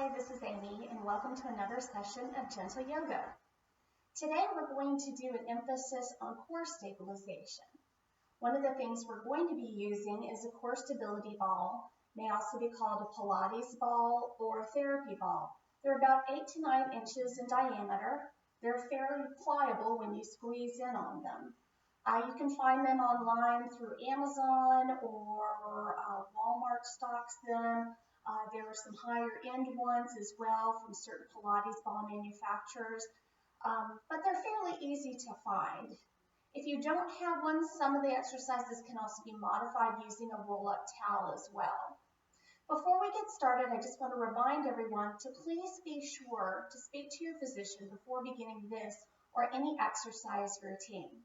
Hi, this is Amy, and welcome to another session of Gentle Yoga. Today we're going to do an emphasis on core stabilization. One of the things we're going to be using is a core stability ball, may also be called a Pilates ball or a therapy ball. They're about 8 to 9 inches in diameter. They're fairly pliable when you squeeze in on them. You can find them online through Amazon or Walmart stocks them. There are some higher end ones as well from certain Pilates ball manufacturers, but they're fairly easy to find. If you don't have one, some of the exercises can also be modified using a roll-up towel as well. Before we get started, I just want to remind everyone to please be sure to speak to your physician before beginning this or any exercise routine.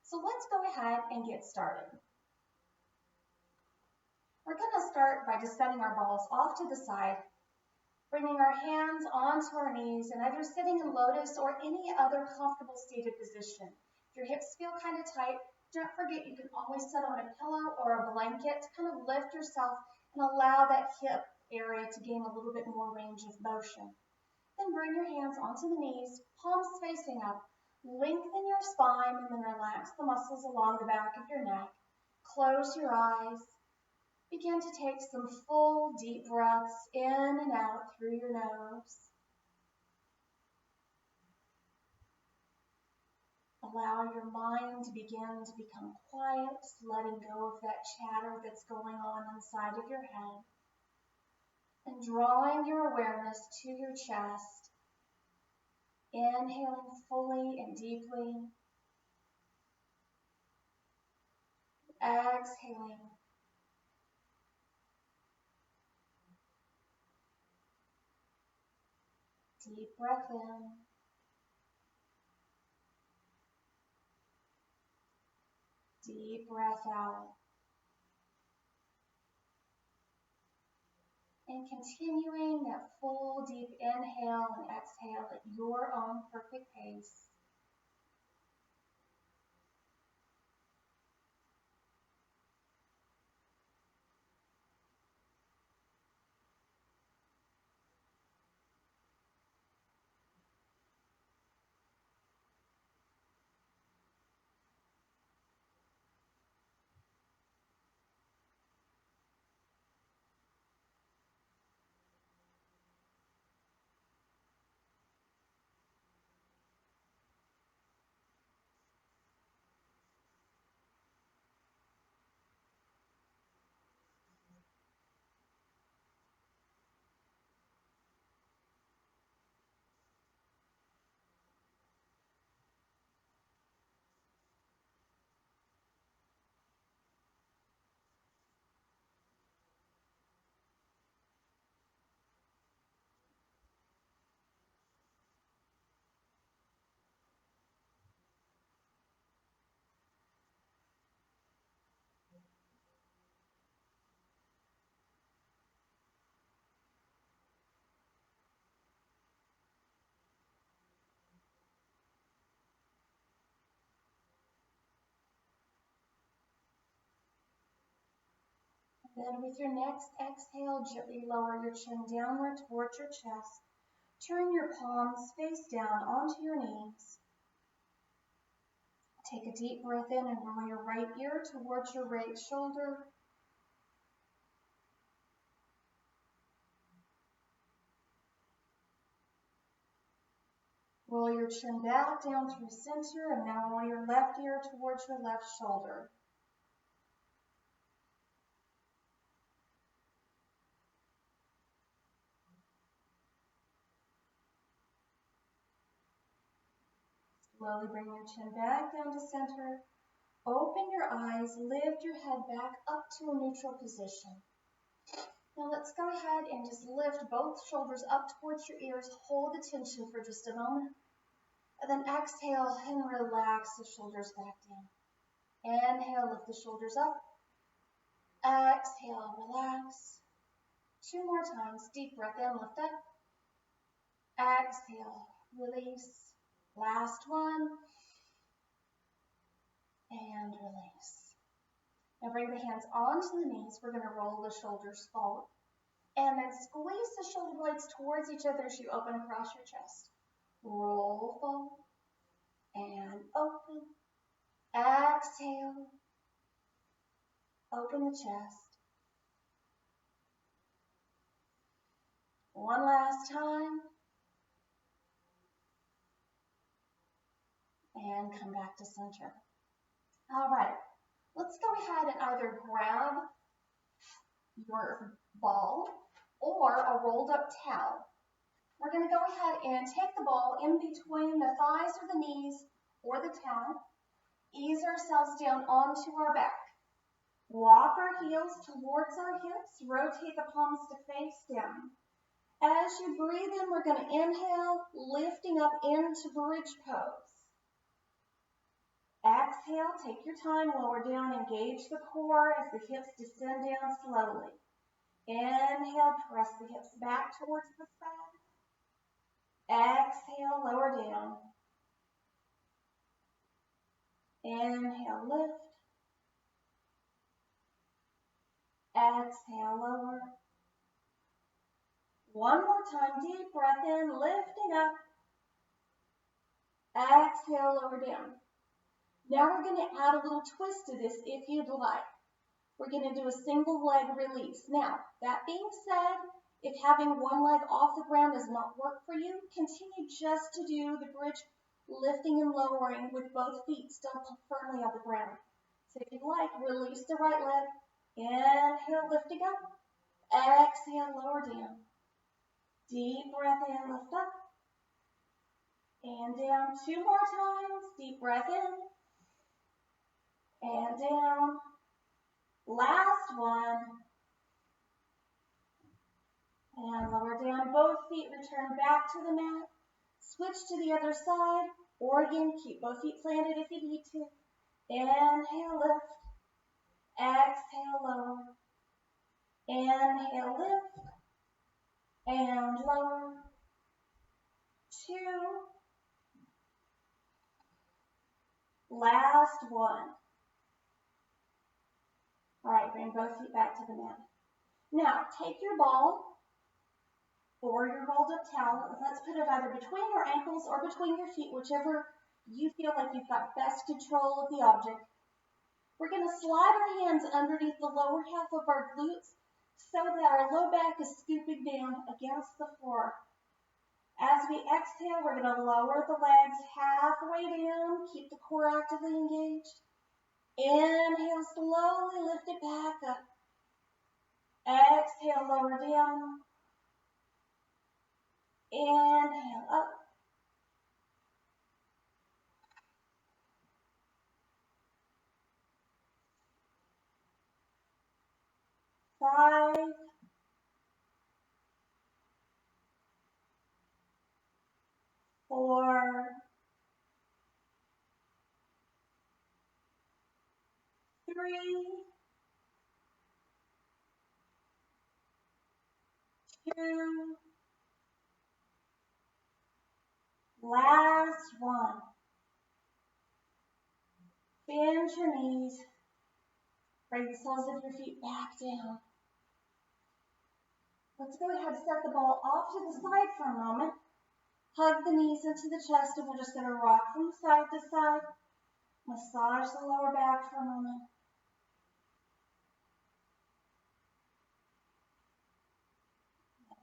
So let's go ahead and get started. We're going to start by just setting our balls off to the side, bringing our hands onto our knees and either sitting in lotus or any other comfortable seated position. If your hips feel kind of tight, don't forget you can always sit on a pillow or a blanket to kind of lift yourself and allow that hip area to gain a little bit more range of motion. Then bring your hands onto the knees, palms facing up. Lengthen your spine and then relax the muscles along the back of your neck. Close your eyes. Begin to take some full deep breaths in and out through your nose. Allow your mind to begin to become quiet, letting go of that chatter that's going on inside of your head. And drawing your awareness to your chest. Inhaling fully and deeply. Exhaling. Deep breath in. Deep breath out. And continuing that full deep inhale and exhale at your own perfect pace. Then with your next exhale, gently lower your chin downward towards your chest. Turn your palms face down onto your knees. Take a deep breath in and roll your right ear towards your right shoulder. Roll your chin back down through center and now roll your left ear towards your left shoulder. Slowly bring your chin back down to center. Open your eyes, lift your head back up to a neutral position. Now let's go ahead and just lift both shoulders up towards your ears. Hold the tension for just a moment. And then exhale and relax the shoulders back down. Inhale, lift the shoulders up. Exhale, relax. 2 more times. Deep breath in, lift up. Exhale, release. Last one. And release. Now bring the hands onto the knees. We're going to roll the shoulders forward. And then squeeze the shoulder blades towards each other as you open across your chest. Roll forward and open. Exhale. Open the chest. One last time. And come back to center. All right. Let's go ahead and either grab your ball or a rolled up towel. We're going to go ahead and take the ball in between the thighs or the knees or the towel. Ease ourselves down onto our back. Walk our heels towards our hips. Rotate the palms to face down. As you breathe in, we're going to inhale, lifting up into bridge pose. Exhale, take your time, lower down, engage the core as the hips descend down slowly. Inhale, press the hips back towards the spine. Exhale, lower down. Inhale, lift. Exhale, lower. One more time, deep breath in, lifting up. Exhale, lower down. Now we're going to add a little twist to this if you'd like. We're going to do a single leg release. Now, that being said, if having one leg off the ground does not work for you, continue just to do the bridge lifting and lowering with both feet still firmly on the ground. So if you'd like, release the right leg. Inhale, lifting up. Exhale, lower down. Deep breath in, lift up. And down. Two more times. Deep breath in. And down. Last one. And lower down. Both feet return back to the mat. Switch to the other side. Or again, keep both feet planted if you need to. Inhale, lift. Exhale, lower. Inhale, lift. And lower. Two. Last one. All right, bring both feet back to the mat. Now, take your ball or your rolled up towel, and let's put it either between your ankles or between your feet, whichever you feel like you've got best control of the object. We're going to slide our hands underneath the lower half of our glutes so that our low back is scooping down against the floor. As we exhale, we're going to lower the legs halfway down, keep the core actively engaged. Inhale, slowly lift it back up. Exhale, lower down. Inhale, up. Five. Four. Three. Two. Last one. Bend your knees. Bring the soles of your feet back down. Let's go ahead and set the ball off to the side for a moment. Hug the knees into the chest, and we're just going to rock from side to side. Massage the lower back for a moment.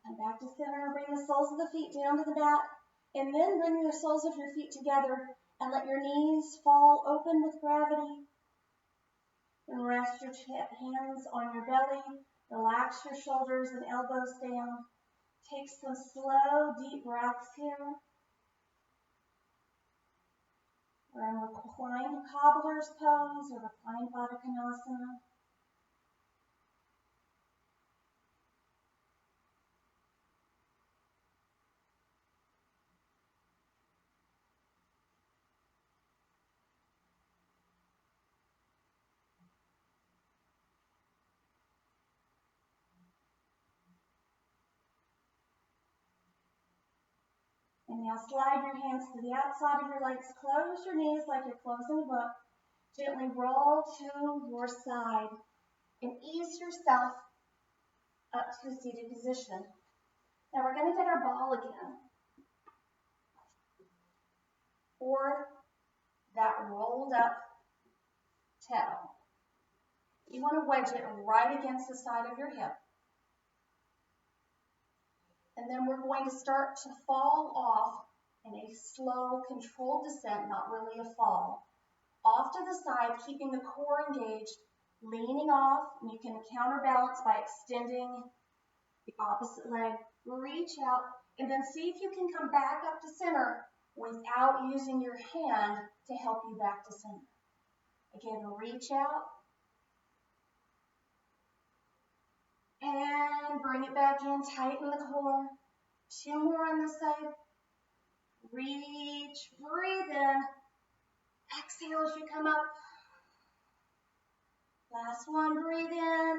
Come back to center. Bring the soles of the feet down to the mat. And then bring the soles of your feet together and let your knees fall open with gravity. And rest your hands on your belly. Relax your shoulders and elbows down. Take some slow, deep breaths here. We're in reclined cobbler's pose or reclined Baddha Konasana. And now slide your hands to the outside of your legs. Close your knees like you're closing a book. Gently roll to your side and ease yourself up to a seated position. Now we're going to get our ball again, or that rolled up tail. You want to wedge it right against the side of your hip. And then we're going to start to fall off in a slow, controlled descent, not really a fall. Off to the side, keeping the core engaged, leaning off, and you can counterbalance by extending the opposite leg. Reach out, and then see if you can come back up to center without using your hand to help you back to center. Again, reach out, and bring it back in, tighten the core. 2 more on this side. Reach, breathe in. Exhale as you come up. Last one, breathe in.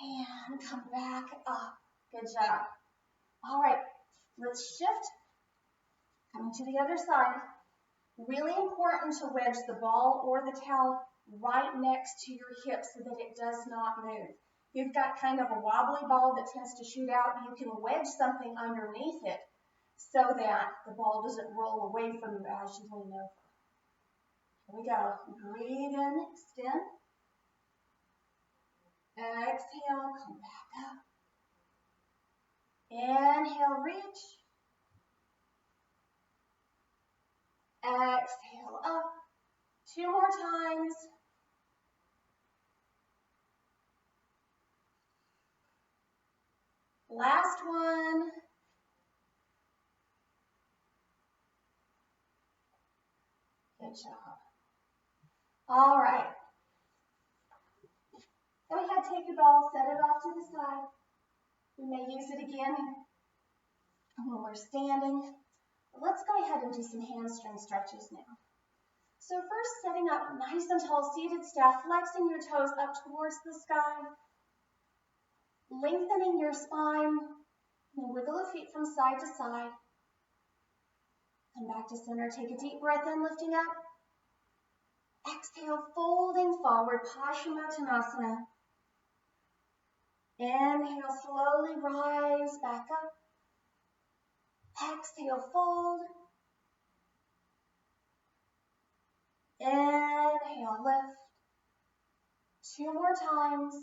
And come back up. Good job. All right, let's shift. Coming to the other side. Really important to wedge the ball or the towel right next to your hip so that it does not move. If you've got kind of a wobbly ball that tends to shoot out, you can wedge something underneath it so that the ball doesn't roll away from you as you lean over. Here we go. Breathe in, extend. Exhale, come back up. Inhale, reach. Exhale, up. 2 more times. Last one. Good job. All right. Go ahead, take your ball, set it off to the side. We may use it again when we're standing. But let's go ahead and do some hamstring stretches now. So first, setting up nice and tall, seated staff, flexing your toes up towards the sky, lengthening your spine, and wiggle the feet from side to side. Come back to center, take a deep breath in, lifting up. Exhale, folding forward, Paschimottanasana. Inhale, slowly rise back up. Exhale, fold. Inhale, lift. 2 more times.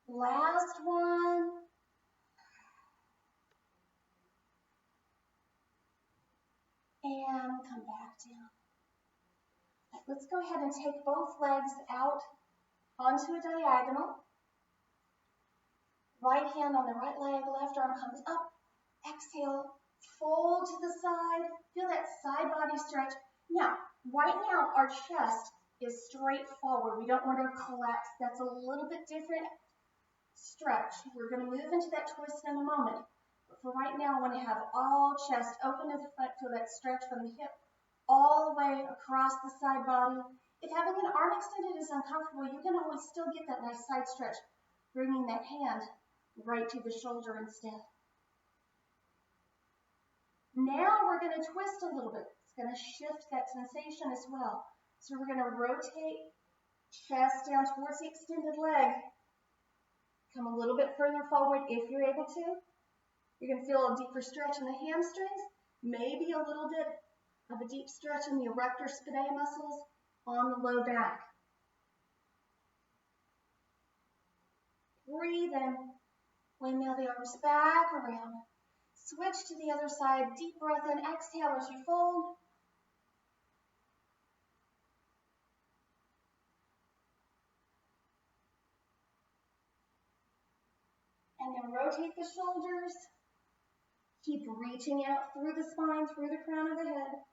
Last one. And come back down. Let's go ahead and take both legs out onto a diagonal. Right hand on the right leg, left arm comes up. Exhale, fold to the side. Feel that side body stretch. Now, right now our chest is straight forward. We don't want to collapse. That's a little bit different stretch. We're going to move into that twist in a moment. But for right now, I want to have all chest open to the front. Feel that stretch from the hip all the way across the side body. If having an arm extended is uncomfortable, you can always still get that nice side stretch, bringing that hand right to the shoulder instead. Now we're going to twist a little bit. It's going to shift that sensation as well. So we're going to rotate chest down towards the extended leg. Come a little bit further forward if you're able to. You're going to feel a deeper stretch in the hamstrings, maybe a little bit of a deep stretch in the erector spinae muscles on the low back. Breathe in. Windmill the arms back around. Switch to the other side. Deep breath in. Exhale as you fold. And then rotate the shoulders. Keep reaching out through the spine, through the crown of the head.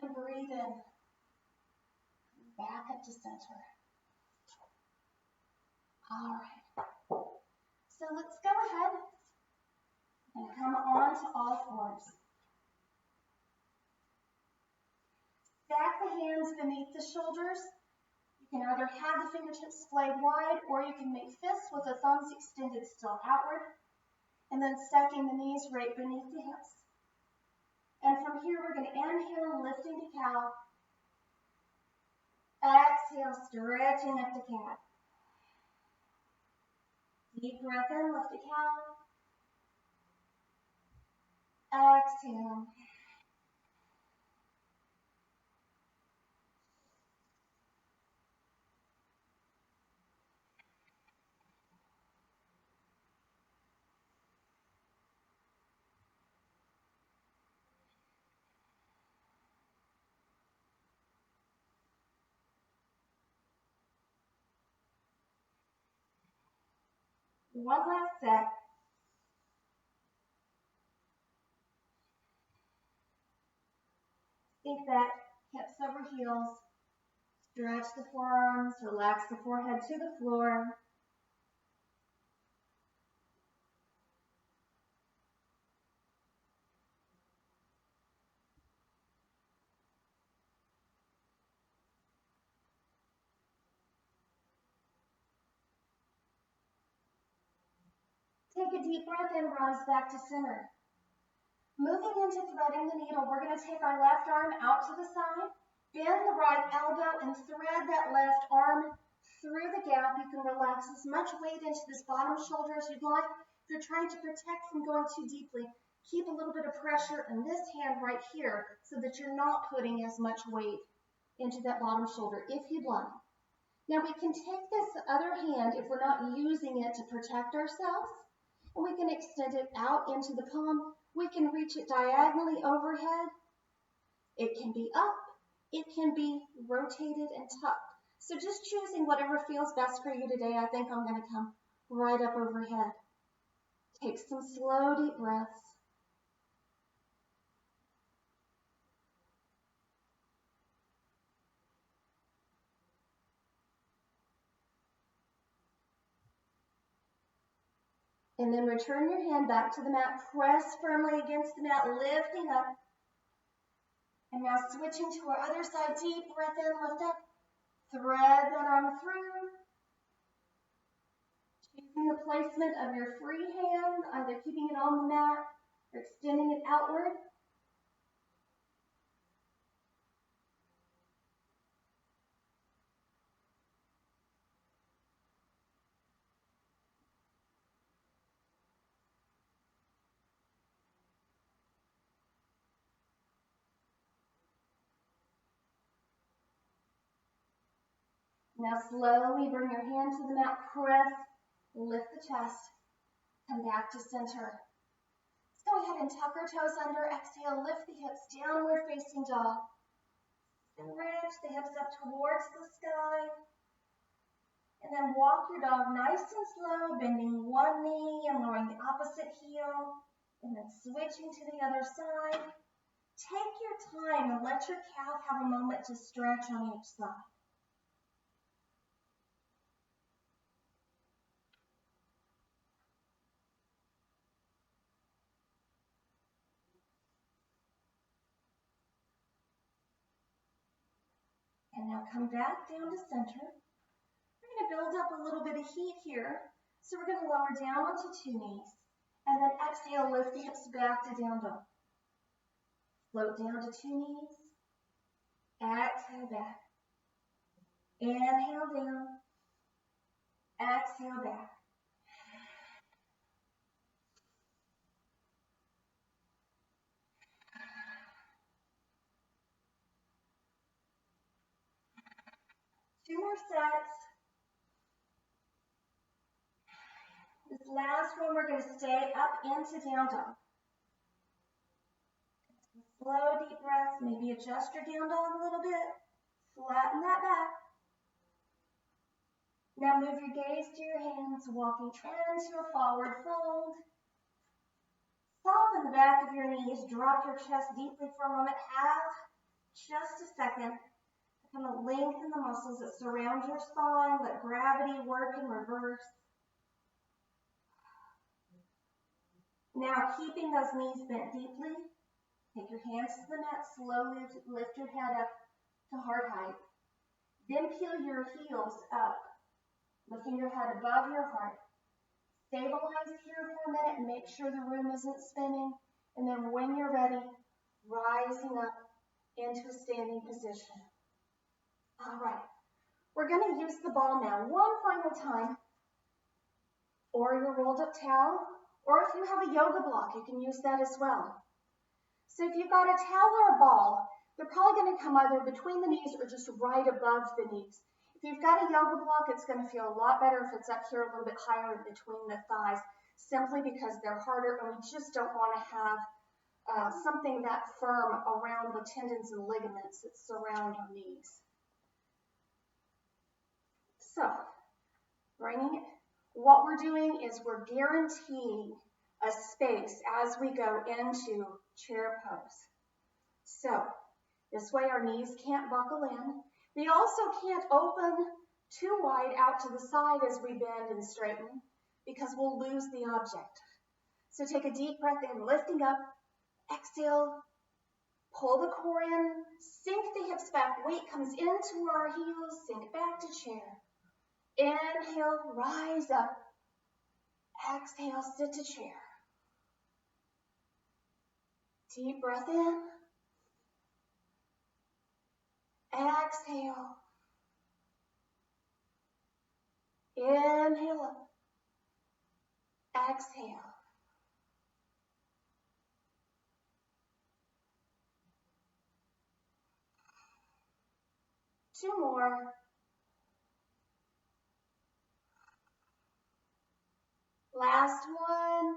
And breathe in. Back up to center. All right. So let's go ahead and come on to all fours. Stack the hands beneath the shoulders. You can either have the fingertips splayed wide, or you can make fists with the thumbs extended still outward, and then stacking the knees right beneath the hips. And from here, we're going to inhale, lifting to cow. Exhale, stretching up to cat. Deep breath in, lift to cow. Exhale. One last set. Think back, hips over heels. Stretch the forearms, relax the forehead to the floor. Take a deep breath in, rise back to center. Moving into threading the needle, we're going to take our left arm out to the side, bend the right elbow, and thread that left arm through the gap. You can relax as much weight into this bottom shoulder as you'd like. If you're trying to protect from going too deeply, keep a little bit of pressure in this hand right here so that you're not putting as much weight into that bottom shoulder if you'd like. Now we can take this other hand, if we're not using it to protect ourselves, and we can extend it out into the palm. We can reach it diagonally overhead. It can be up. It can be rotated and tucked. So just choosing whatever feels best for you today. I think I'm going to come right up overhead. Take some slow, deep breaths. And then return your hand back to the mat. Press firmly against the mat, lifting up. And now switching to our other side. Deep breath in, lift up. Thread that arm through. Choosing the placement of your free hand, either keeping it on the mat or extending it outward. Now slowly bring your hand to the mat, press, lift the chest, come back to center. Let's go ahead and tuck our toes under, exhale, lift the hips, downward facing dog. Stretch the hips up towards the sky. And then walk your dog nice and slow, bending one knee and lowering the opposite heel. And then switching to the other side. Take your time and let your calf have a moment to stretch on each side. And now come back down to center. We're going to build up a little bit of heat here. So we're going to lower down onto two knees. And then exhale, lift the hips back to down dog. Float down to two knees. Exhale back. Inhale down. Exhale back. Two more sets. This last one, we're going to stay up into down dog. Slow, deep breaths. Maybe adjust your down dog a little bit. Flatten that back. Now move your gaze to your hands, walking into a forward fold. Soften the back of your knees. Drop your chest deeply for a moment. Have just a second to kind of lengthen the muscles that surround your spine. Let gravity work in reverse. Now, keeping those knees bent deeply, take your hands to the mat, slowly lift your head up to heart height. Then peel your heels up, lifting your head above your heart. Stabilize here for a minute and make sure the room isn't spinning. And then when you're ready, rising up into a standing position. All right. We're going to use the ball now one final time, or your rolled up towel, or if you have a yoga block, you can use that as well. So if you've got a towel or a ball, they're probably going to come either between the knees or just right above the knees. If you've got a yoga block, it's going to feel a lot better if it's up here a little bit higher between the thighs, simply because they're harder and we just don't want to have something that firm around the tendons and ligaments that surround our knees. So, what we're doing is we're guaranteeing a space as we go into chair pose. So, this way our knees can't buckle in. They also can't open too wide out to the side as we bend and straighten because we'll lose the object. So take a deep breath in, lifting up, exhale, pull the core in, sink the hips back, weight comes into our heels, sink back to chair. Inhale, rise up. Exhale, sit to chair. Deep breath in. Exhale. Inhale up. Exhale. Two more. Last one.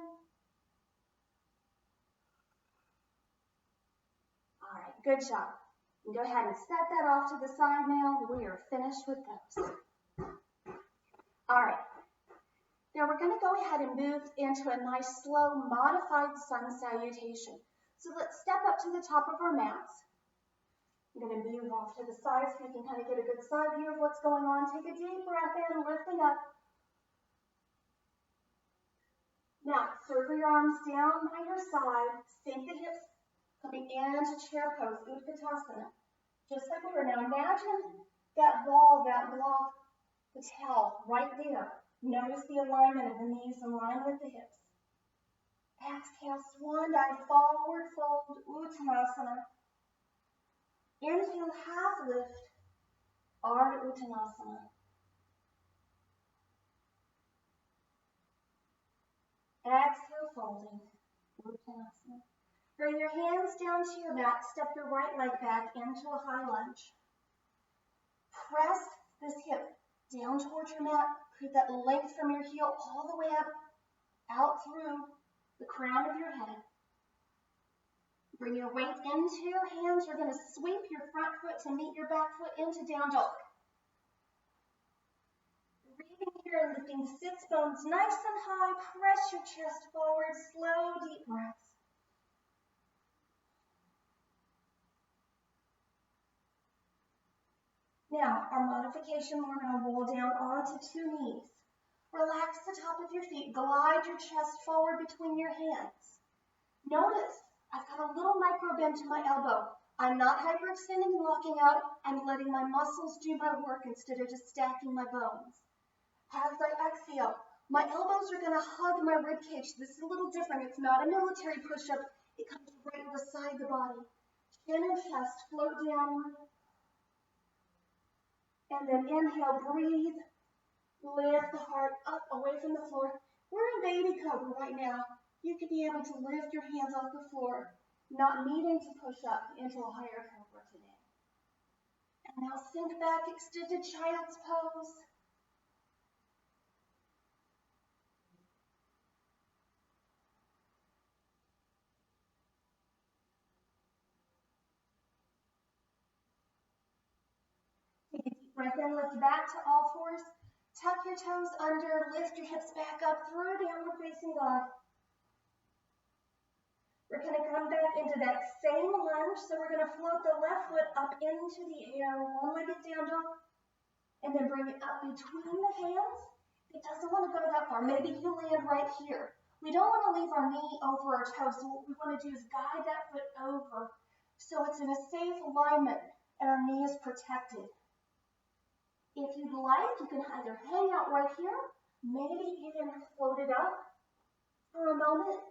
All right, good job. And go ahead and set that off to the side now. We are finished with those. All right. Now we're going to go ahead and move into a nice, slow, modified sun salutation. So let's step up to the top of our mats. I'm going to move off to the side so you can kind of get a good side view of what's going on. Take a deep breath in, lifting up. Now, circle your arms down by your side, sink the hips, coming into chair pose, Utkatasana. Just like we were. Now imagine that ball, that block, the towel right there. Notice the alignment of the knees in line with the hips. Exhale, swan dive, forward fold, Uttanasana. Inhale, half lift, Ardha Uttanasana. Exhale, folding, Uttanasana. Bring your hands down to your mat, step your right leg back into a high lunge. Press this hip down towards your mat, create that length from your heel all the way up, out through the crown of your head. Bring your weight into your hands. You're going to sweep your front foot to meet your back foot into down dog. Breathing here and lifting the sits bones nice and high. Press your chest forward. Slow, deep breaths. Now, our modification, we're going to roll down onto two knees. Relax the top of your feet. Glide your chest forward between your hands. Notice, I've got a little micro bend to my elbow. I'm not hyperextending and locking out. I'm letting my muscles do my work instead of just stacking my bones. As I exhale, my elbows are going to hug my rib cage. This is a little different. It's not a military push-up. It comes right beside the body. Chin and chest float downward. And then inhale, breathe, lift the heart up away from the floor. We're in baby cobra right now. You could be able to lift your hands off the floor, not needing to push up into a higher cobra today. And now sink back, extended child's pose. Take a deep breath in, lift back to all fours. Tuck your toes under, lift your hips back up through downward facing dog. We're going to come back into that same lunge, so we're going to float the left foot up into the air, one-legged down dog, and then bring it up between the hands. It doesn't want to go that far. Maybe you land right here. We don't want to leave our knee over our toe, so what we want to do is guide that foot over so it's in a safe alignment and our knee is protected. If you'd like, you can either hang out right here, maybe even float it up for a moment,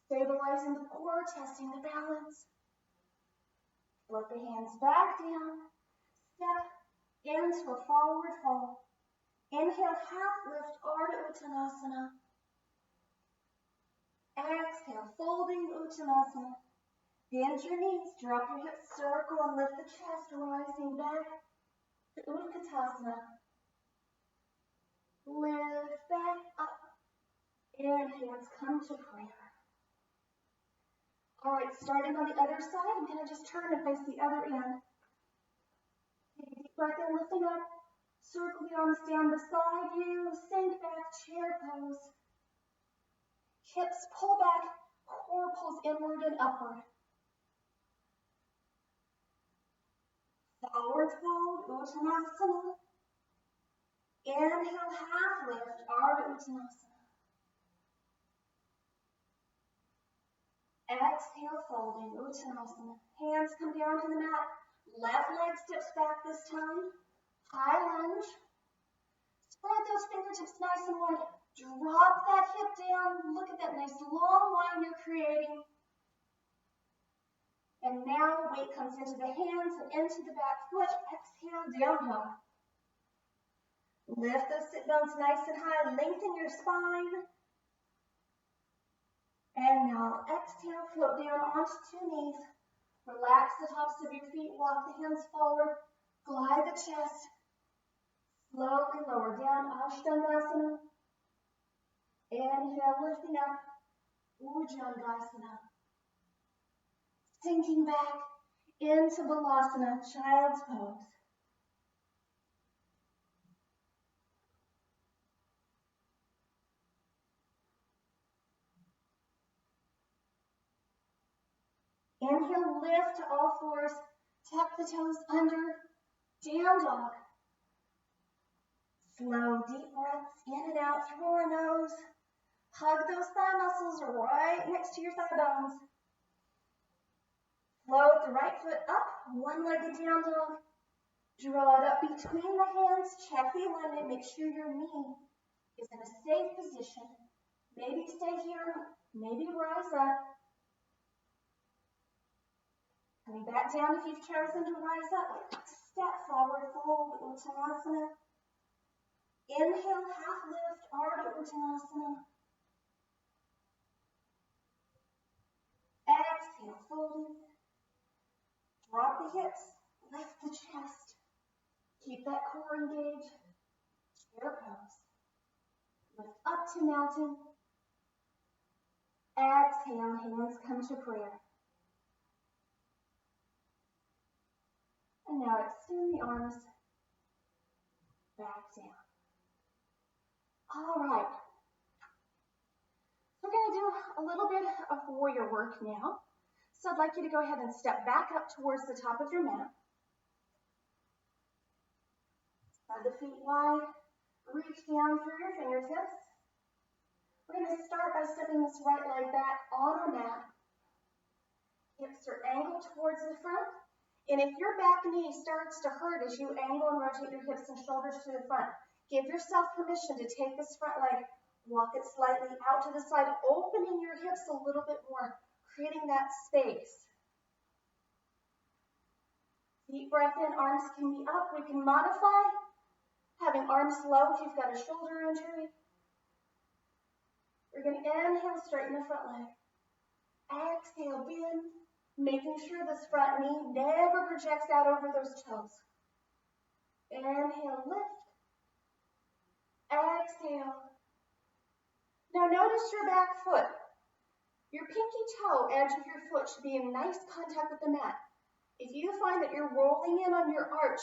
stabilizing the core, testing the balance. Float the hands back down, step into a forward fold. Inhale, half lift, Ardha Uttanasana. Exhale, folding Uttanasana. Bend your knees, drop your hips, circle, and lift the chest, rising back to Utkatasana. Lift back up, and hands come to prayer. All right, starting on the other side, I'm going to just turn and face the other end. Take a deep breath in, lifting up. Circle the arms down beside you. Sink back, chair pose. Hips pull back, core pulls inward and upward. Forward fold, Uttanasana. Inhale, half lift, Ardha Uttanasana. Exhale, folding, Uttanasana. Hands come down to the mat. Left leg steps back this time. High lunge. Spread those fingertips nice and wide. Drop that hip down. Look at that nice long line you're creating. And now weight comes into the hands and into the back foot. Exhale, down dog. Lift those sit bones nice and high. Lengthen your spine. And now exhale, float down onto two knees. Relax the tops of your feet. Walk the hands forward. Glide the chest. Slowly lower down, Ashtangasana. Inhale, lifting up, Bhujangasana. Sinking back into Balasana, child's pose. Inhale, lift to all fours, tuck the toes under, down dog. Slow, deep breaths in and out through our nose. Hug those thigh muscles right next to your thigh bones. Float the right foot up, one-legged down dog. Draw it up between the hands. Check the alignment. Make sure your knee is in a safe position. Maybe stay here. Maybe rise up. Coming back down if you've chosen to rise up. Step forward, fold, Uttanasana. Inhale, half lift, Ardha Uttanasana. Exhale, folding. Drop the hips, lift the chest. Keep that core engaged. Chair pose. Lift up to mountain. Exhale, hands come to prayer. And now extend the arms back down. All right. We're going to do a little bit of warrior work now. So I'd like you to go ahead and step back up towards the top of your mat. Spread the feet wide. Reach down through your fingertips. We're going to start by stepping this right leg back on our mat. Hips are angled towards the front. And if your back knee starts to hurt as you angle and rotate your hips and shoulders to the front, give yourself permission to take this front leg, walk it slightly out to the side, opening your hips a little bit more, creating that space. Deep breath in, arms can be up. We can modify having arms low if you've got a shoulder injury. We're going to inhale, straighten the front leg. Exhale, bend. Making sure this front knee never projects out over those toes. Inhale, lift. Exhale. Now notice your back foot. Your pinky toe edge of your foot should be in nice contact with the mat. If you find that you're rolling in on your arch,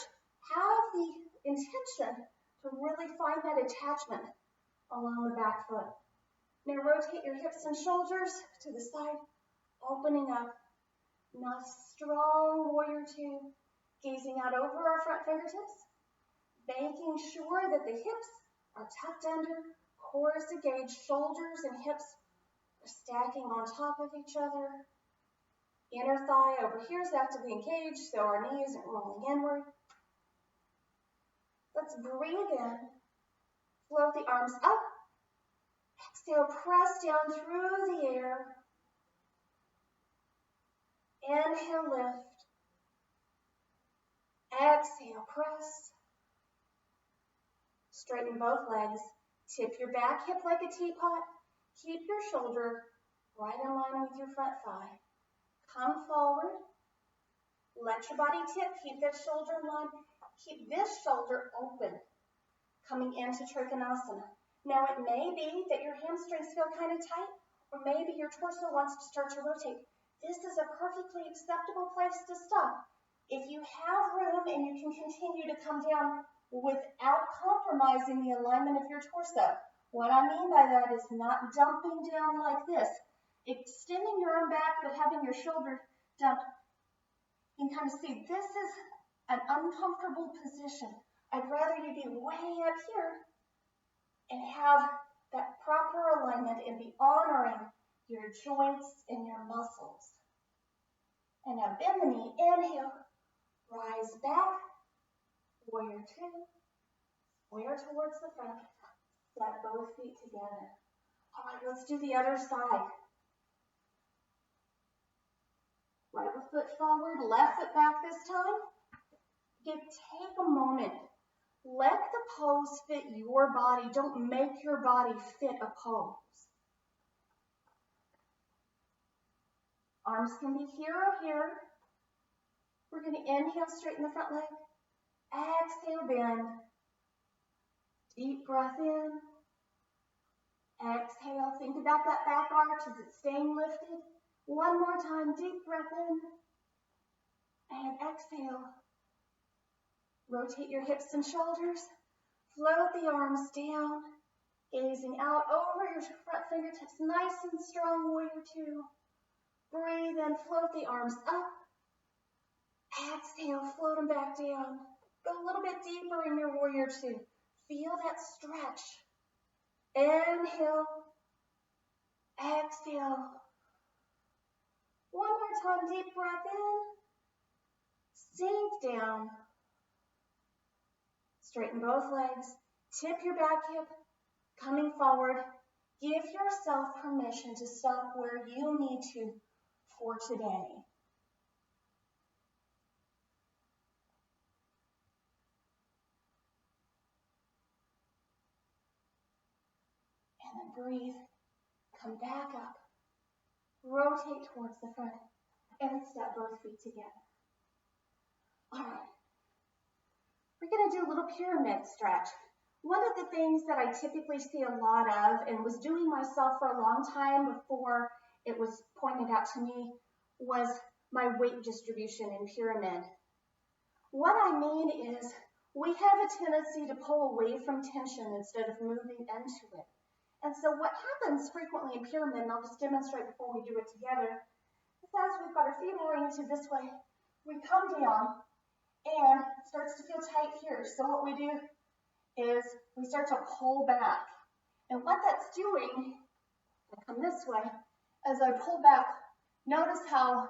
have the intention to really find that attachment along the back foot. Now rotate your hips and shoulders to the side, opening up. Nice strong warrior two, gazing out over our front fingertips, making sure that the hips are tucked under, core is engaged, shoulders and hips are stacking on top of each other. Inner thigh over here is actively engaged, so our knee isn't rolling inward. Let's breathe in. Float the arms up. Exhale, press down through the air. Inhale, lift. Exhale, press. Straighten both legs. Tip your back hip like a teapot. Keep your shoulder right in line with your front thigh. Come forward. Let your body tip. Keep that shoulder in line. Keep this shoulder open. Coming into Trikonasana. Now it may be that your hamstrings feel kind of tight, or maybe your torso wants to start to rotate. This is a perfectly acceptable place to stop. If you have room and you can continue to come down without compromising the alignment of your torso. What I mean by that is not dumping down like this. Extending your arm back, but having your shoulder dumped. You can kind of see this is an uncomfortable position. I'd rather you be way up here and have that proper alignment and be honoring your joints and your muscles. And now bend the knee, inhale, rise back, warrior two, square towards the front, step both feet together. All right, let's do the other side. Right foot forward, left foot back this time. Take a moment. Let the pose fit your body. Don't make your body fit a pose. Arms can be here or here. We're going to inhale, straighten the front leg. Exhale, bend. Deep breath in. Exhale, think about that back arch. Is it staying lifted? One more time, deep breath in. And exhale. Rotate your hips and shoulders. Float the arms down. Gazing out over your front fingertips. Nice and strong, warrior two. Breathe in, float the arms up. Exhale, float them back down. Go a little bit deeper in your warrior two. Feel that stretch. Inhale. Exhale. One more time, deep breath in. Sink down. Straighten both legs. Tip your back hip. Coming forward. Give yourself permission to stop where you need to for today. And then breathe. Come back up. Rotate towards the front. And step both feet together. All right. We're going to do a little pyramid stretch. One of the things that I typically see a lot of, and was doing myself for a long time before it was pointed out to me, was my weight distribution in pyramid. What I mean is, we have a tendency to pull away from tension instead of moving into it. And so what happens frequently in pyramid, and I'll just demonstrate before we do it together, is as we've got our feet oriented this way, we come down, and it starts to feel tight here. So what we do is we start to pull back. And what that's doing, I come this way, as I pull back, notice how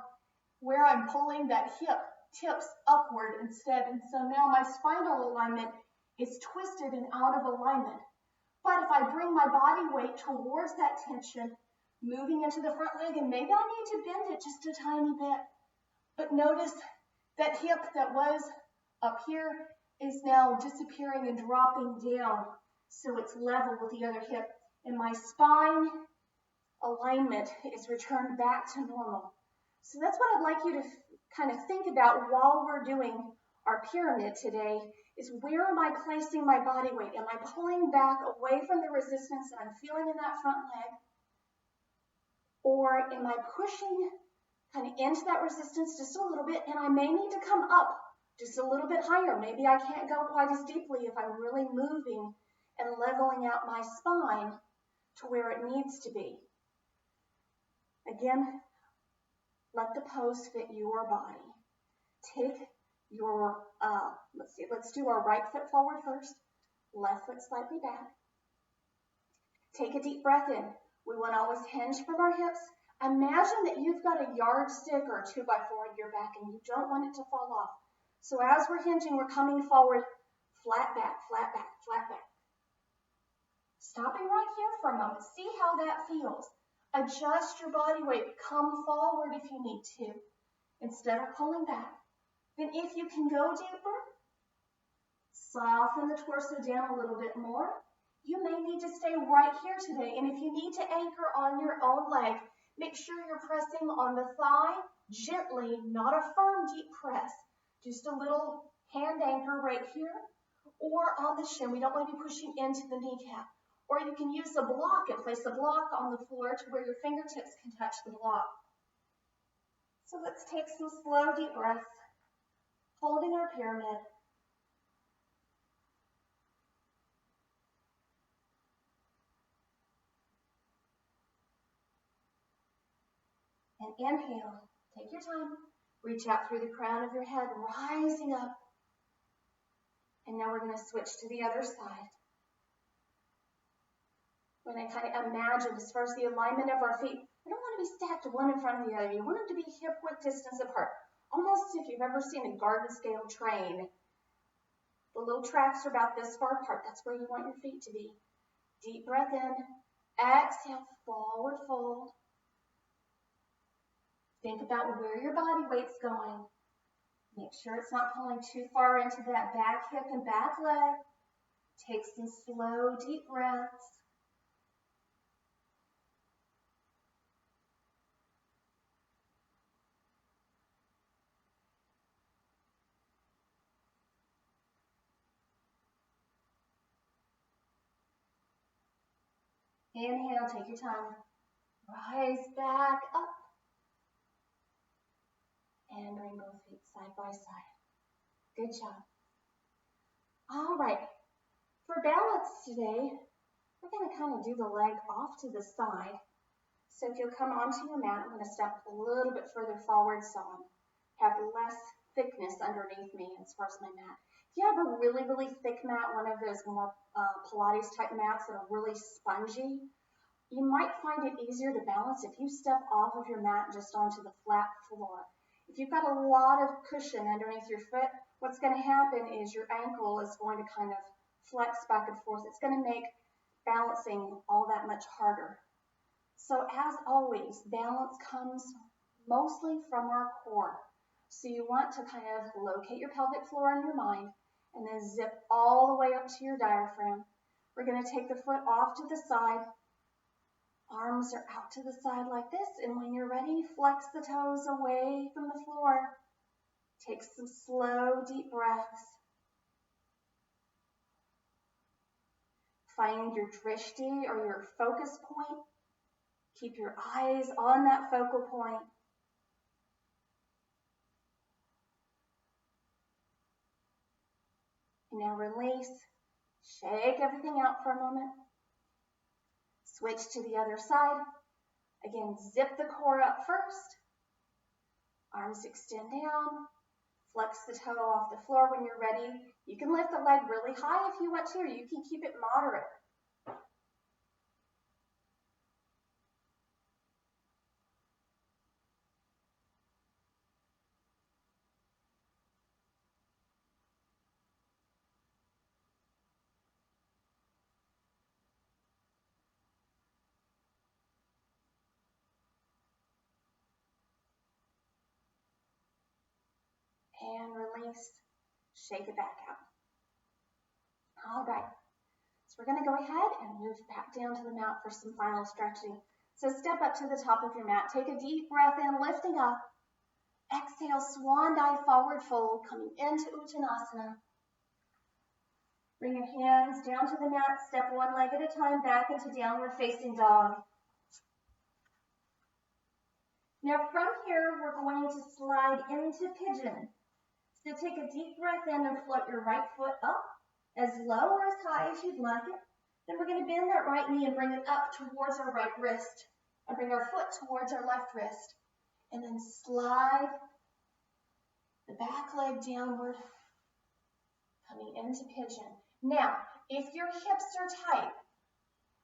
where I'm pulling that hip tips upward instead. And so now my spinal alignment is twisted and out of alignment. But if I bring my body weight towards that tension, moving into the front leg, and maybe I'll need to bend it just a tiny bit. But notice that hip that was up here is now disappearing and dropping down, so it's level with the other hip. And my spine alignment is returned back to normal. So that's what I'd like you to kind of think about while we're doing our pyramid today, is where am I placing my body weight? Am I pulling back away from the resistance that I'm feeling in that front leg? Or am I pushing kind of into that resistance just a little bit, and I may need to come up just a little bit higher. Maybe I can't go quite as deeply if I'm really moving and leveling out my spine to where it needs to be. Again, let the pose fit your body. Take your, let's do our right foot forward first, left foot slightly back. Take a deep breath in. We want to always hinge from our hips. Imagine that you've got a yardstick or a 2x4 in your back and you don't want it to fall off. So as we're hinging, we're coming forward, flat back, flat back, flat back. Stopping right here for a moment. See how that feels. Adjust your body weight. Come forward if you need to, instead of pulling back. Then if you can go deeper, soften the torso down a little bit more. You may need to stay right here today. And if you need to anchor on your own leg, make sure you're pressing on the thigh gently, not a firm deep press. Just a little hand anchor right here or on the shin. We don't want to be pushing into the kneecap. Or you can use a block and place a block on the floor to where your fingertips can touch the block. So let's take some slow deep breaths, holding our pyramid. And inhale, take your time, reach out through the crown of your head, rising up. And now we're going to switch to the other side. We're going to kind of imagine, as far as the alignment of our feet, we don't want to be stacked one in front of the other. You want them to be hip-width distance apart. Almost if you've ever seen a garden scale train. The little tracks are about this far apart. That's where you want your feet to be. Deep breath in. Exhale, forward fold. Think about where your body weight's going. Make sure it's not pulling too far into that back hip and back leg. Take some slow, deep breaths. Inhale, take your time. Rise back up. And bring both feet side by side. Good job. All right. For balance today, we're going to kind of do the leg off to the side. So if you'll come onto your mat, I'm going to step a little bit further forward so I have less thickness underneath me as far as my mat. If you have a really, really thick mat, one of those more Pilates type mats that are really spongy, you might find it easier to balance if you step off of your mat just onto the flat floor. If you've got a lot of cushion underneath your foot, what's going to happen is your ankle is going to kind of flex back and forth. It's going to make balancing all that much harder. So as always, balance comes mostly from our core. So you want to kind of locate your pelvic floor in your mind and then zip all the way up to your diaphragm. We're going to take the foot off to the side. Arms are out to the side like this, and when you're ready, flex the toes away from the floor. Take some slow, deep breaths. Find your drishti or your focus point. Keep your eyes on that focal point. And now release. Shake everything out for a moment. Switch to the other side. Again, zip the core up first. Arms extend down. Flex the toe off the floor when you're ready. You can lift the leg really high if you want to, or you can keep it moderate. And release, shake it back out. All right, so we're going to go ahead and move back down to the mat for some final stretching. So step up to the top of your mat, take a deep breath in, lifting up. Exhale, swan dive, forward fold, coming into Uttanasana. Bring your hands down to the mat, step one leg at a time, back into downward facing dog. Now from here, we're going to slide into pigeon. So take a deep breath in and float your right foot up, as low or as high as you'd like it. Then we're going to bend that right knee and bring it up towards our right wrist. And bring our foot towards our left wrist. And then slide the back leg downward, coming into pigeon. Now, if your hips are tight,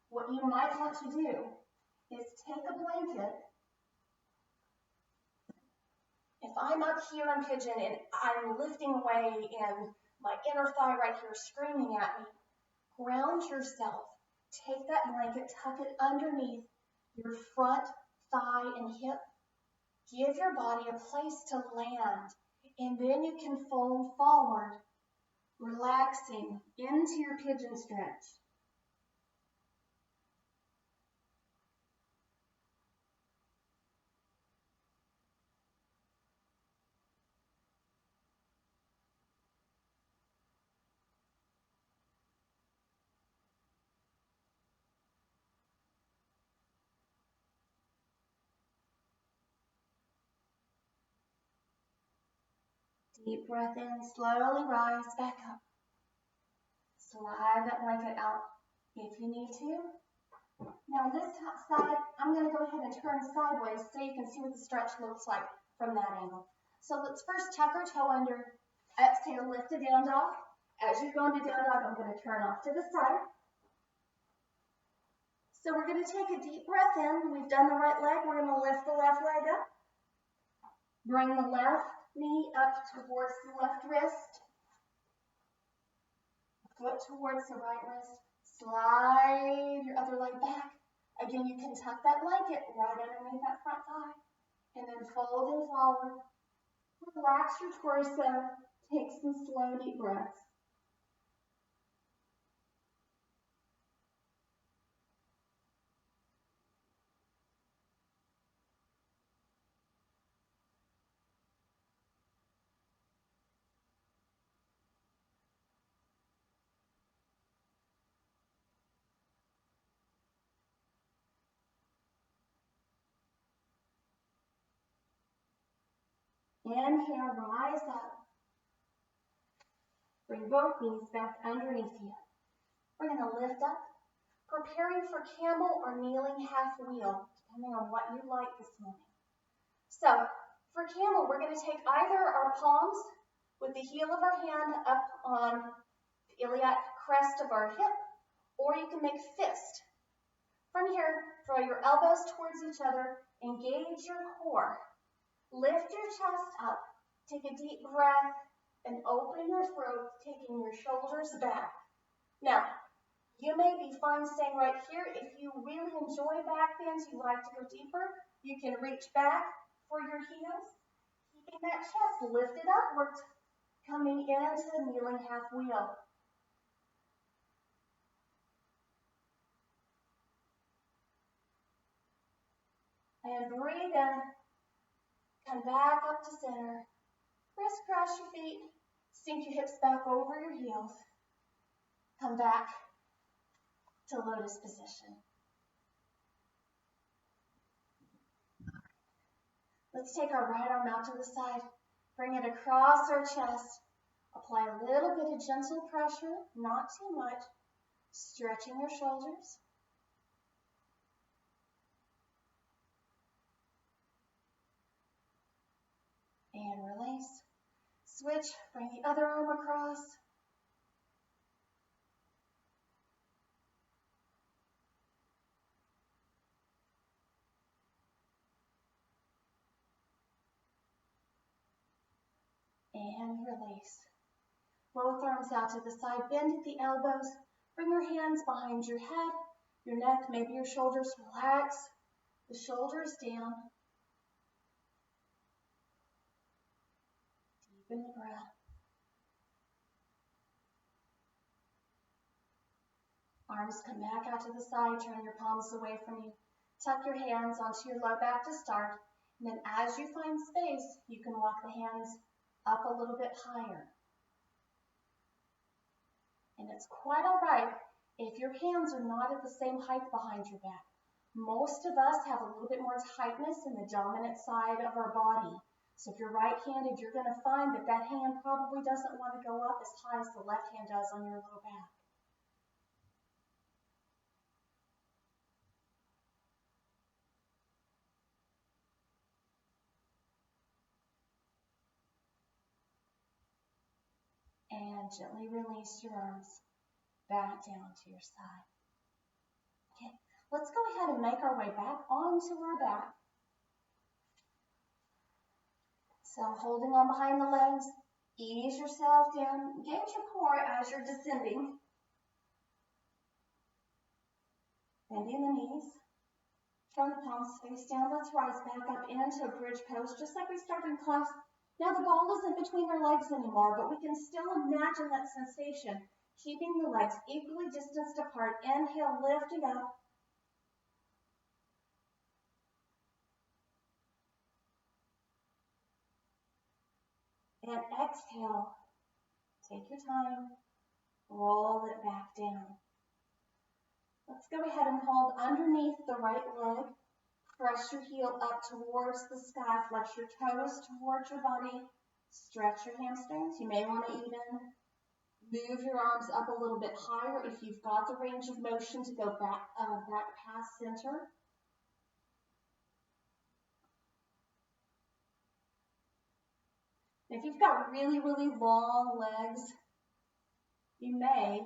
what you might want to do is take a blanket. If I'm up here in pigeon and I'm lifting away and My inner thigh right here screaming at me. Ground yourself. Take that blanket, tuck it underneath your front thigh and hip. Give your body a place to land, and then you can fold forward, relaxing into your pigeon stretch. Deep breath in, slowly rise back up. Slide that blanket out if you need to. Now this side, I'm going to go ahead and turn sideways so you can see what the stretch looks like from that angle. So let's first tuck our toe under, exhale, lift to down dog. As you go into down dog, I'm going to turn off to the side. So we're going to take a deep breath in. We've done the right leg. We're going to lift the left leg up. Bring the left knee up towards the left wrist. Foot towards the right wrist. Slide your other leg back. Again, you can tuck that blanket right underneath that front thigh. And then fold and forward. Relax your torso. Take some slow, deep breaths. Inhale, rise up. Bring both knees back underneath you. We're going to lift up, preparing for camel or kneeling half wheel, depending on what you like this morning. So, for camel, we're going to take either our palms with the heel of our hand up on the iliac crest of our hip, or you can make fist. From here, draw your elbows towards each other, engage your core. Lift your chest up, take a deep breath, and open your throat, taking your shoulders back. Now, you may be fine staying right here. If you really enjoy back bends, you like to go deeper, you can reach back for your heels, keeping that chest lifted upwards, coming into the kneeling half wheel. And breathe in. Come back up to center. Crisscross your feet. Sink your hips back over your heels. Come back to lotus position. Let's take our right arm out to the side. Bring it across our chest. Apply a little bit of gentle pressure, not too much. Stretching your shoulders. And release. Switch, bring the other arm across. And release. Both arms out to the side, bend at the elbows. Bring your hands behind your head, your neck, maybe your shoulders. Relax the shoulders down. Deepen the breath. Arms come back out to the side, turn your palms away from you. Tuck your hands onto your low back to start. And then as you find space, you can walk the hands up a little bit higher. And it's quite all right if your hands are not at the same height behind your back. Most of us have a little bit more tightness in the dominant side of our body. So if you're right-handed, you're going to find that that hand probably doesn't want to go up as high as the left hand does on your low back. And gently release your arms back down to your side. Okay, let's go ahead and make our way back onto our back. So holding on behind the legs, Ease yourself down. Engage your core as you're descending. Bending the knees. Turn the palms face down. Let's rise back up into a bridge pose, just like we started in class. Now the ball isn't between our legs anymore, but we can still imagine that sensation, keeping the legs equally distanced apart. Inhale, lifting up. And exhale. Take your time. Roll it back down. Let's go ahead and hold underneath the right leg. Press your heel up towards the sky. Flex your toes towards your body. Stretch your hamstrings. You may want to even move your arms up a little bit higher if you've got the range of motion to go back past center. If you've got really, really long legs, you may,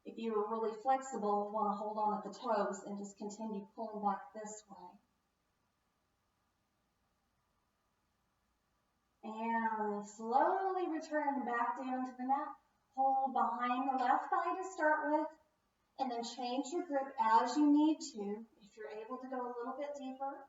if you are really flexible, want to hold on at the toes and just continue pulling back this way. And slowly return back down to the mat. Hold behind the left thigh to start with, and then change your grip as you need to, if you're able to go a little bit deeper.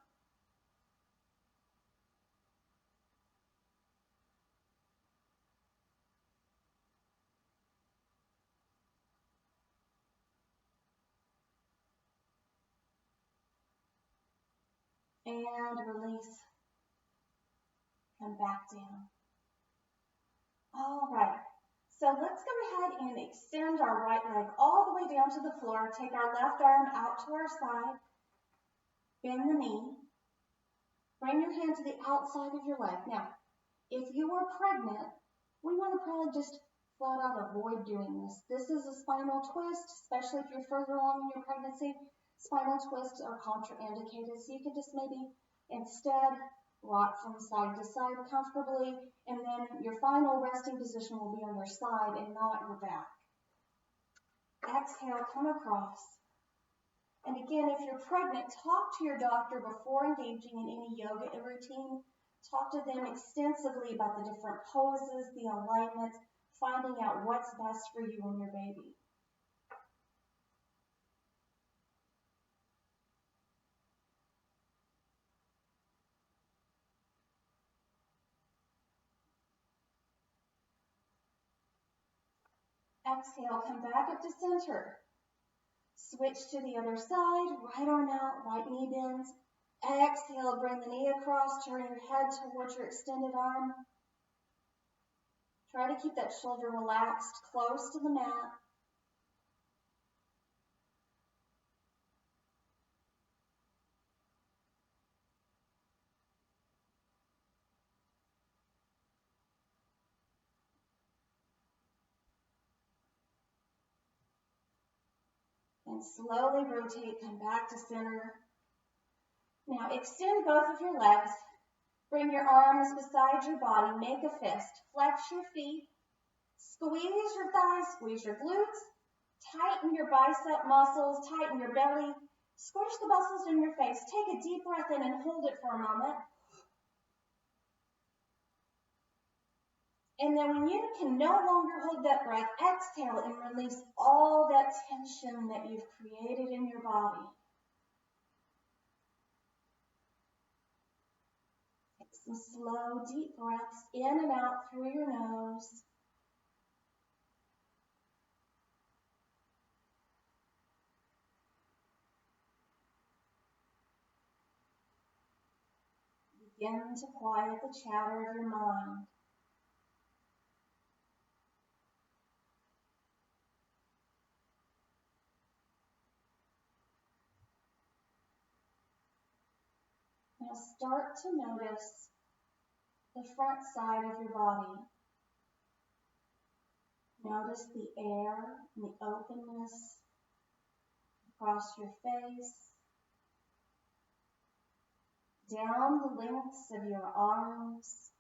And release. Come back down. All right. So let's go ahead and extend our right leg all the way down to the floor. Take our left arm out to our side. Bend the knee. Bring your hand to the outside of your leg. Now, if you are pregnant, we want to probably just flat out avoid doing this. This is a spinal twist, especially if you're further along in your pregnancy. Spinal twists are contraindicated, so you can just maybe instead rock from side to side comfortably, and then your final resting position will be on your side and not your back. Exhale, come across. And again, if you're pregnant, talk to your doctor before engaging in any yoga routine. Talk to them extensively about the different poses, the alignments, finding out what's best for you and your baby. Exhale, come back up to center. Switch to the other side, right arm out, right knee bends. Exhale, bring the knee across, turn your head towards your extended arm. Try to keep that shoulder relaxed, close to the mat. And slowly rotate, come back to center. Now extend both of your legs. Bring your arms beside your body. Make a fist. Flex your feet. Squeeze your thighs. Squeeze your glutes. Tighten your bicep muscles. Tighten your belly. Squish the muscles in your face. Take a deep breath in and hold it for a moment. And then when you can no longer hold that breath, exhale and release all that tension that you've created in your body. Take some slow, deep breaths in and out through your nose. Begin to quiet the chatter of your mind. Now start to notice the front side of your body. Notice the air and the openness across your face, down the lengths of your arms,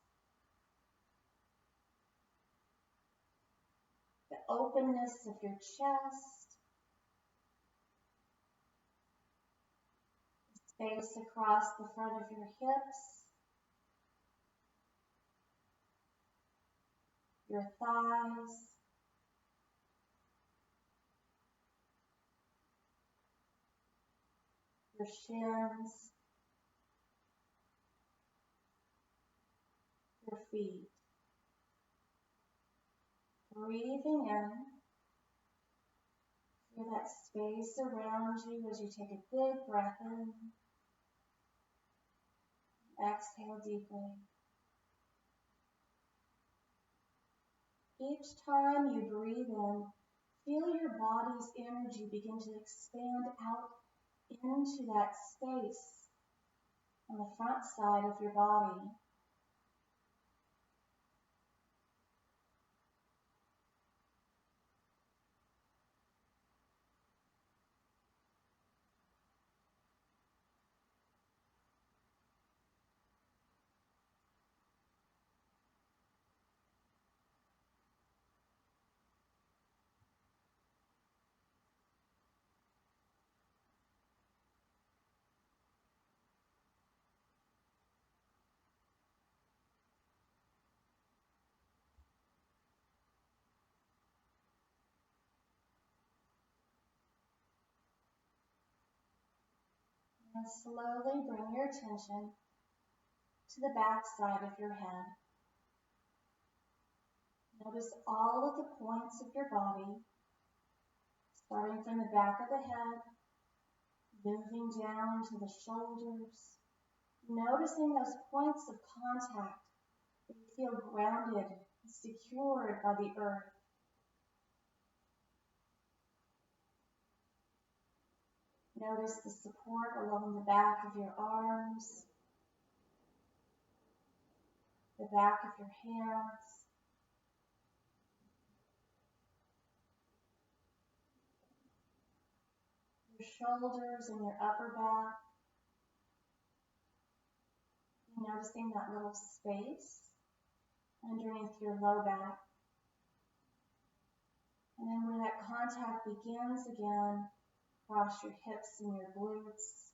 the openness of your chest, the space across the front of your hips, your thighs, your shins, your feet. Breathing in, feel that space around you as you take a big breath in. Exhale deeply. Each time you breathe in, feel your body's energy begin to expand out into that space on the front side of your body. And slowly bring your attention to the back side of your head. Notice all of the points of your body, starting from the back of the head, moving down to the shoulders, noticing those points of contact that you feel grounded and secured by the earth. Notice the support along the back of your arms, the back of your hands, your shoulders and your upper back. Noticing that little space underneath your low back. And then where that contact begins again, across your hips and your glutes,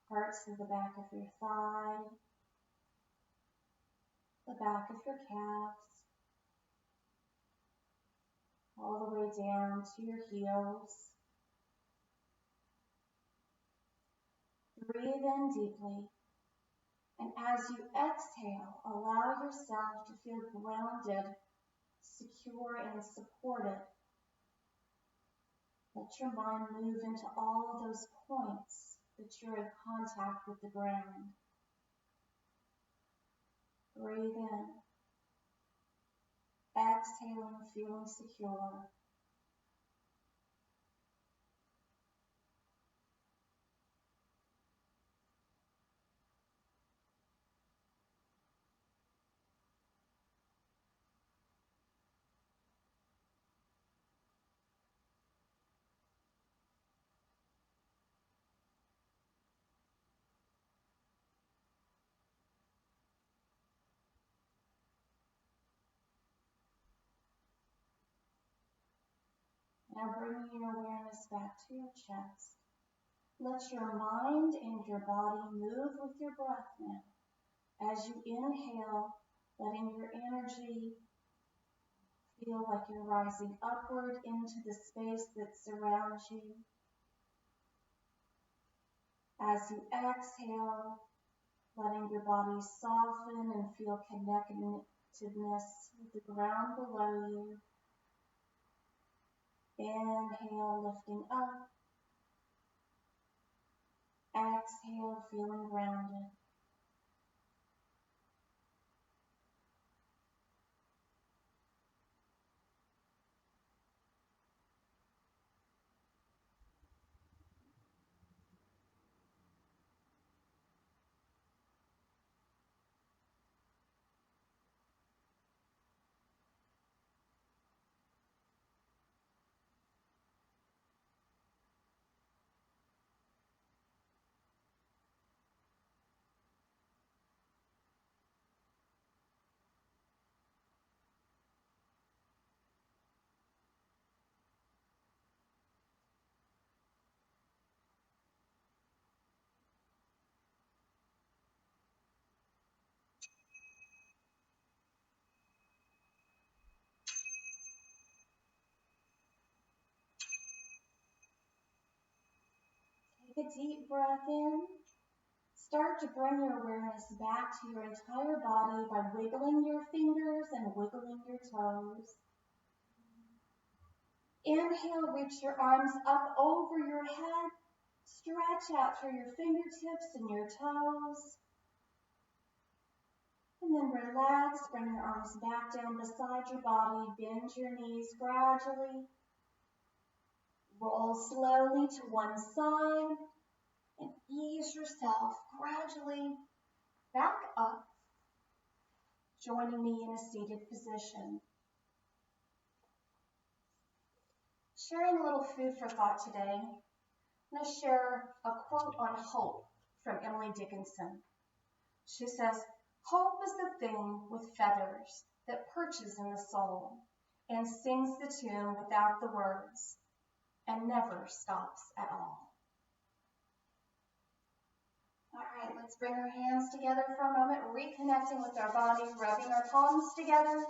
parts of the back of your thigh, the back of your calves, all the way down to your heels. Breathe in deeply, and as you exhale, allow yourself to feel grounded, secure, and supported. Let your mind move into all of those points that you're in contact with the ground. Breathe in. Exhaling, feeling secure. Now bringing your awareness back to your chest. Let your mind and your body move with your breath now. As you inhale, letting your energy feel like you're rising upward into the space that surrounds you. As you exhale, letting your body soften and feel connectedness with the ground below you. Inhale, lifting up. Exhale, feeling grounded. Take a deep breath in. Start to bring your awareness back to your entire body by wiggling your fingers and wiggling your toes. Inhale, reach your arms up over your head. Stretch out through your fingertips and your toes. And then relax, bring your arms back down beside your body. Bend your knees gradually. Roll slowly to one side. And ease yourself gradually back up, joining me in a seated position. Sharing a little food for thought today, I'm going to share a quote on hope from Emily Dickinson. She says, "Hope is the thing with feathers that perches in the soul and sings the tune without the words and never stops at all." All right, let's bring our hands together for a moment, reconnecting with our body, rubbing our palms together,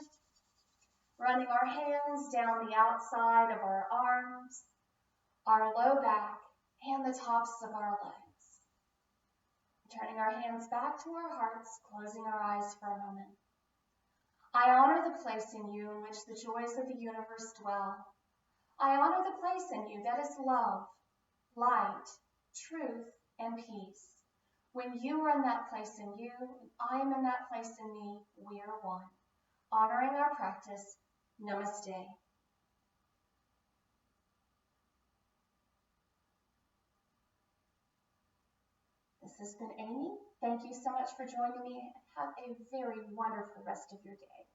running our hands down the outside of our arms, our low back, and the tops of our legs. Turning our hands back to our hearts, closing our eyes for a moment. I honor the place in you in which the joys of the universe dwell. I honor the place in you that is love, light, truth, and peace. When you are in that place in you, and I am in that place in me, we are one. Honoring our practice, namaste. This has been Amy. Thank you so much for joining me. Have a very wonderful rest of your day.